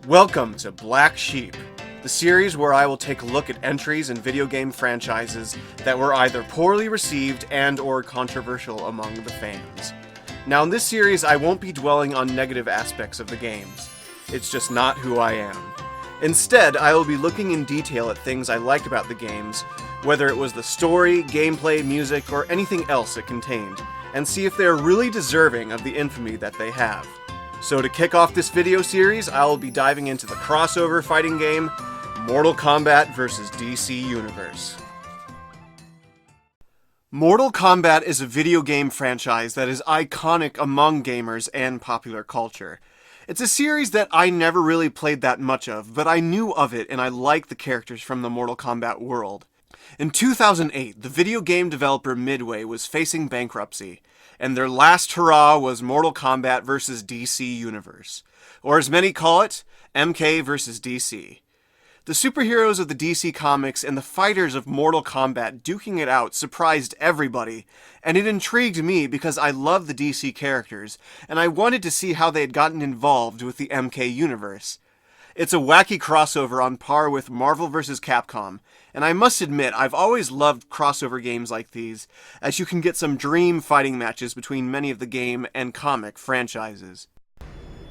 Welcome to Black Sheep, the series where I will take a look at entries in video game franchises that were either poorly received and/or controversial among the fans. Now in this series I won't be dwelling on negative aspects of the games. It's just not who I am. Instead, I will be looking in detail at things I liked about the games, whether it was the story, gameplay, music, or anything else it contained, and see if they are really deserving of the infamy that they have. So to kick off this video series, I will be diving into the crossover fighting game, Mortal Kombat vs. DC Universe. Mortal Kombat is a video game franchise that is iconic among gamers and popular culture. It's a series that I never really played that much of, but I knew of it and I liked the characters from the Mortal Kombat world. In 2008, the video game developer Midway was facing bankruptcy, and their last hurrah was Mortal Kombat vs. DC Universe, or as many call it, MK vs. DC. The superheroes of the DC comics and the fighters of Mortal Kombat duking it out surprised everybody, and it intrigued me because I love the DC characters, and I wanted to see how they had gotten involved with the MK universe. It's a wacky crossover on par with Marvel vs. Capcom, and I must admit I've always loved crossover games like these, as you can get some dream fighting matches between many of the game and comic franchises.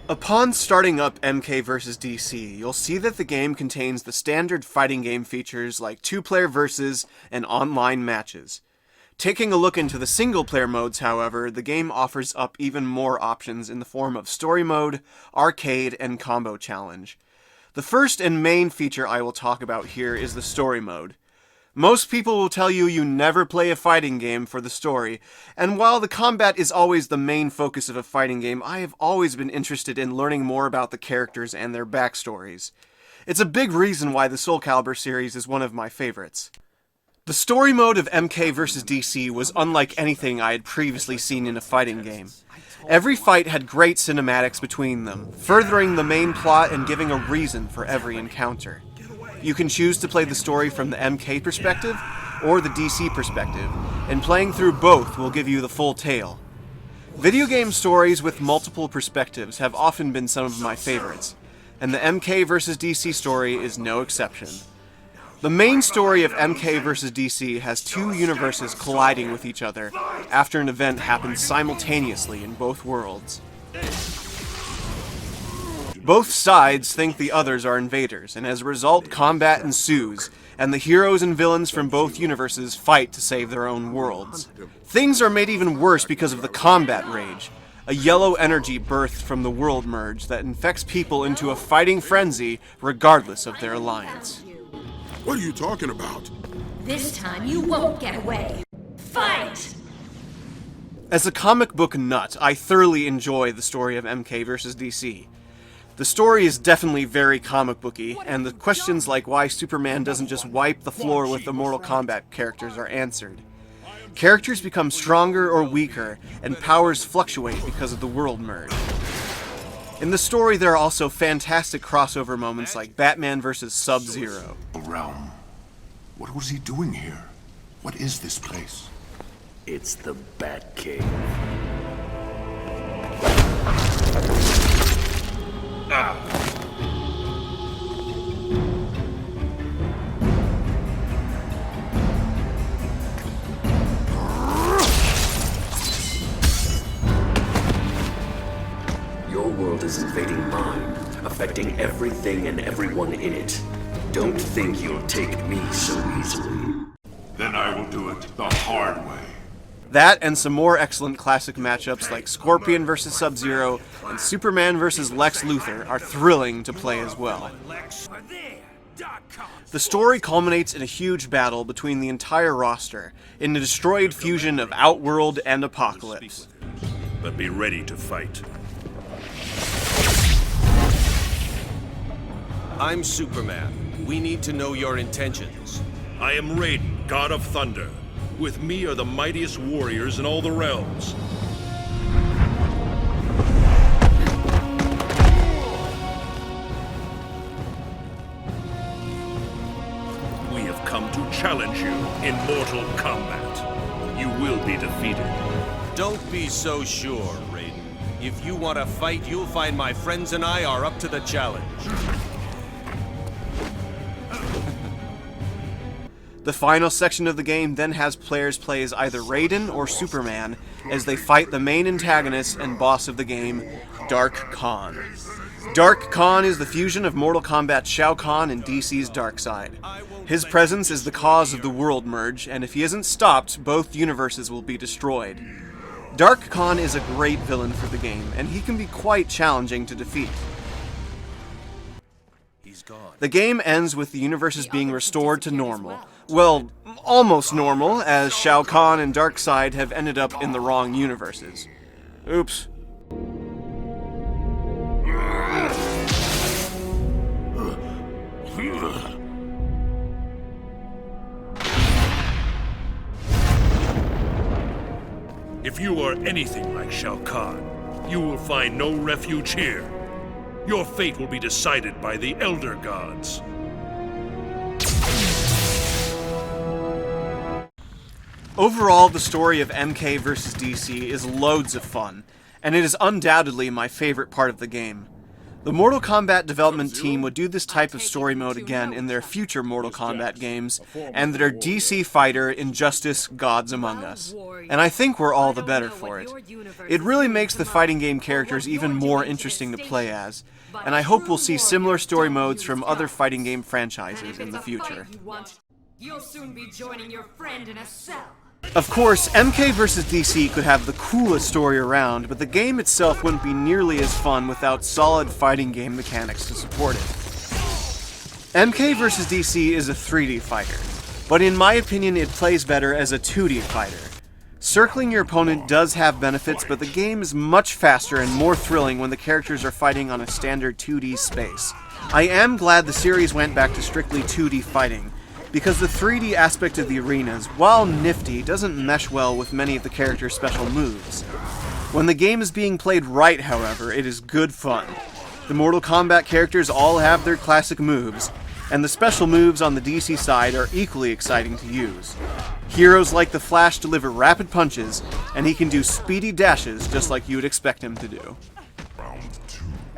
Upon starting up MK vs. DC, you'll see that the game contains the standard fighting game features like 2-player versus and online matches. Taking a look into the single-player modes, however, the game offers up even more options in the form of story mode, arcade, and combo challenge. The first and main feature I will talk about here is the story mode. Most people will tell you you never play a fighting game for the story, and while the combat is always the main focus of a fighting game, I have always been interested in learning more about the characters and their backstories. It's a big reason why the Soul Calibur series is one of my favorites. The story mode of MK vs. DC was unlike anything I had previously seen in a fighting game. Every fight had great cinematics between them, furthering the main plot and giving a reason for every encounter. You can choose to play the story from the MK perspective or the DC perspective, and playing through both will give you the full tale. Video game stories with multiple perspectives have often been some of my favorites, and the MK vs. DC story is no exception. The main story of MK vs. DC has two universes colliding with each other after an event happens simultaneously in both worlds. Both sides think the others are invaders, and as a result, combat ensues, and the heroes and villains from both universes fight to save their own worlds. Things are made even worse because of the combat rage, a yellow energy birthed from the world merge that infects people into a fighting frenzy regardless of their alliance. What are you talking about? This time you won't get away. Fight! As a comic book nut, I thoroughly enjoy the story of MK vs. DC. The story is definitely very comic booky, and the questions like why Superman doesn't just wipe the floor with the Mortal Kombat characters are answered. Characters become stronger or weaker, and powers fluctuate because of the world merge. In the story, there are also fantastic crossover moments like Batman vs. Sub-Zero. Realm. What was he doing here? What is this place? It's the Batcave. Your world is invading mine, affecting everything and everyone in it. Don't think you'll take me so easily. Then I will do it the hard way. That and some more excellent classic matchups like Scorpion vs. Sub-Zero and Superman vs. Lex Luthor are thrilling to play as well. The story culminates in a huge battle between the entire roster, in a destroyed fusion of Outworld and Apocalypse. But be ready to fight. I'm Superman. We need to know your intentions. I am Raiden, God of Thunder. With me are the mightiest warriors in all the realms. We have come to challenge you in Mortal Kombat. You will be defeated. Don't be so sure, Raiden. If you want to fight, you'll find my friends and I are up to the challenge. The final section of the game then has players play as either Raiden or Superman as they fight the main antagonist and boss of the game, Dark Khan. Dark Khan is the fusion of Mortal Kombat's Shao Kahn and DC's Darkseid. His presence is the cause of the world merge, and if he isn't stopped, both universes will be destroyed. Dark Khan is a great villain for the game, and he can be quite challenging to defeat. The game ends with the universes being restored to normal. Well, almost normal, as Shao Kahn and Darkseid have ended up in the wrong universes. Oops. If you are anything like Shao Kahn, you will find no refuge here. Your fate will be decided by the Elder Gods. Overall, the story of MK vs. DC is loads of fun, and it is undoubtedly my favorite part of the game. The Mortal Kombat development team would do this type of story mode again in their future Mortal Kombat games, and their DC fighter Injustice Gods Among Us. And I think we're all the better for it. It really makes the fighting game characters even more interesting to play as, and I hope we'll see similar story modes from other fighting game franchises in the future. You'll soon be joining your friend in a cell. Of course, MK vs. DC could have the coolest story around, but the game itself wouldn't be nearly as fun without solid fighting game mechanics to support it. MK vs. DC is a 3D fighter, but in my opinion it plays better as a 2D fighter. Circling your opponent does have benefits, but the game is much faster and more thrilling when the characters are fighting on a standard 2D space. I am glad the series went back to strictly 2D fighting, because the 3D aspect of the arenas, while nifty, doesn't mesh well with many of the characters' special moves. When the game is being played right, however, it is good fun. The Mortal Kombat characters all have their classic moves, and the special moves on the DC side are equally exciting to use. Heroes like the Flash deliver rapid punches, and he can do speedy dashes just like you would expect him to do.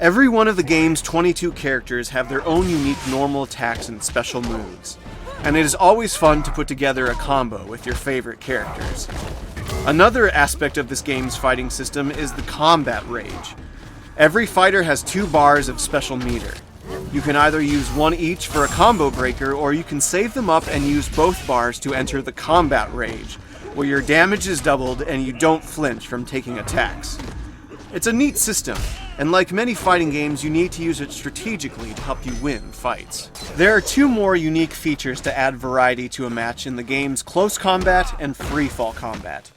Every one of the game's 22 characters have their own unique normal attacks and special moves, and it is always fun to put together a combo with your favorite characters. Another aspect of this game's fighting system is the combat rage. Every fighter has 2 bars of special meter. You can either use one each for a combo breaker, or you can save them up and use both bars to enter the combat rage, where your damage is doubled and you don't flinch from taking attacks. It's a neat system, and like many fighting games, you need to use it strategically to help you win fights. There are 2 more unique features to add variety to a match in the game's close combat and free-fall combat.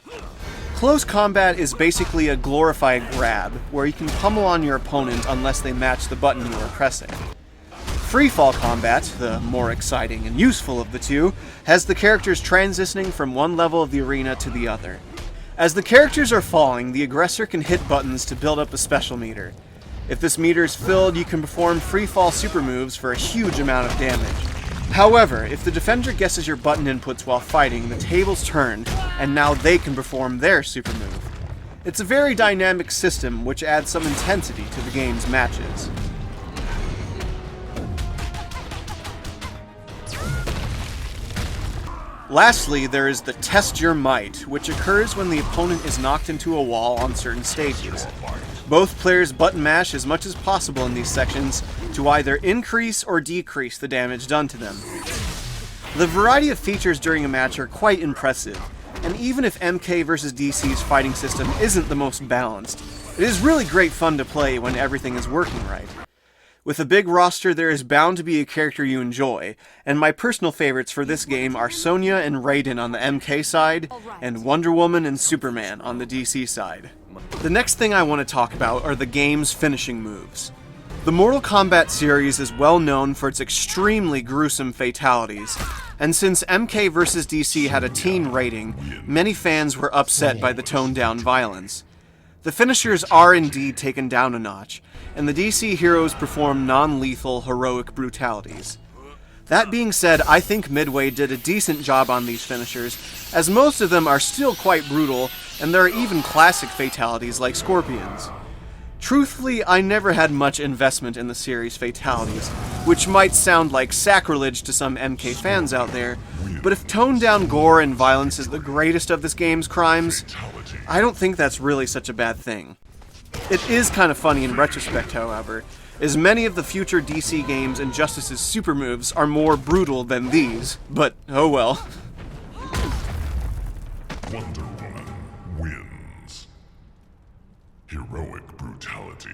Close combat is basically a glorified grab, where you can pummel on your opponent unless they match the button you are pressing. Free-fall combat, the more exciting and useful of the two, has the characters transitioning from one level of the arena to the other. As the characters are falling, the aggressor can hit buttons to build up a special meter. If this meter is filled, you can perform free-fall super moves for a huge amount of damage. However, if the defender guesses your button inputs while fighting, the tables turn, and now they can perform their super move. It's a very dynamic system, which adds some intensity to the game's matches. Lastly, there is the Test Your Might, which occurs when the opponent is knocked into a wall on certain stages. Both players button mash as much as possible in these sections to either increase or decrease the damage done to them. The variety of features during a match are quite impressive, and even if MK vs. DC's fighting system isn't the most balanced, it is really great fun to play when everything is working right. With a big roster, there is bound to be a character you enjoy, and my personal favorites for this game are Sonya and Raiden on the MK side, and Wonder Woman and Superman on the DC side. The next thing I want to talk about are the game's finishing moves. The Mortal Kombat series is well known for its extremely gruesome fatalities, and since MK vs. DC had a teen rating, many fans were upset by the toned-down violence. The finishers are indeed taken down a notch, and the DC heroes perform non-lethal, heroic brutalities. That being said, I think Midway did a decent job on these finishers, as most of them are still quite brutal, and there are even classic fatalities like Scorpions. Truthfully, I never had much investment in the series' fatalities, which might sound like sacrilege to some MK fans out there, but if toned-down gore and violence is the greatest of this game's crimes, I don't think that's really such a bad thing. It is kind of funny in retrospect, however, as many of the future DC games' Injustice's super moves are more brutal than these, but oh well. Wonder Woman wins. Heroic brutality.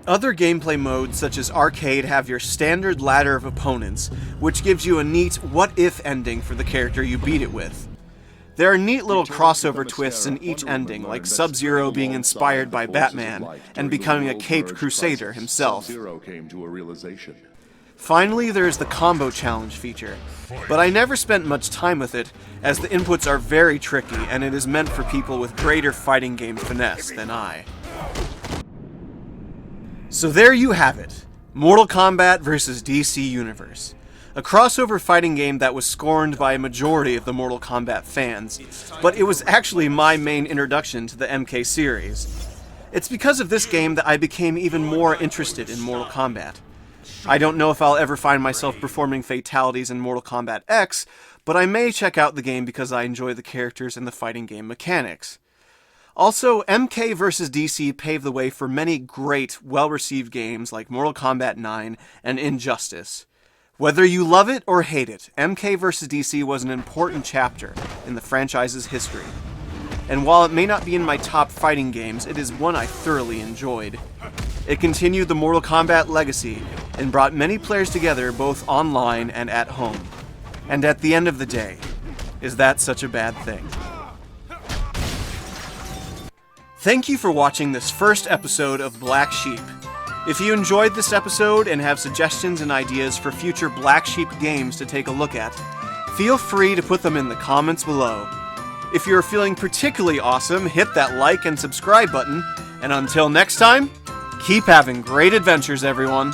Other gameplay modes such as Arcade have your standard ladder of opponents, which gives you a neat what-if ending for the character you beat it with. There are neat little crossover twists in each ending, like Sub-Zero being inspired by Batman and becoming a caped crusader himself. Finally, there is the combo challenge feature, but I never spent much time with it, as the inputs are very tricky and it is meant for people with greater fighting game finesse than I. So there you have it, Mortal Kombat vs. DC Universe. A crossover fighting game that was scorned by a majority of the Mortal Kombat fans, but it was actually my main introduction to the MK series. It's because of this game that I became even more interested in Mortal Kombat. I don't know if I'll ever find myself performing fatalities in Mortal Kombat X, but I may check out the game because I enjoy the characters and the fighting game mechanics. Also, MK vs. DC paved the way for many great, well-received games like Mortal Kombat 9 and Injustice. Whether you love it or hate it, MK vs. DC was an important chapter in the franchise's history. And while it may not be in my top fighting games, it is one I thoroughly enjoyed. It continued the Mortal Kombat legacy and brought many players together both online and at home. And at the end of the day, is that such a bad thing? Thank you for watching this first episode of Black Sheep. If you enjoyed this episode and have suggestions and ideas for future Black Sheep games to take a look at, feel free to put them in the comments below. If you're feeling particularly awesome, hit that like and subscribe button, and until next time, keep having great adventures, everyone.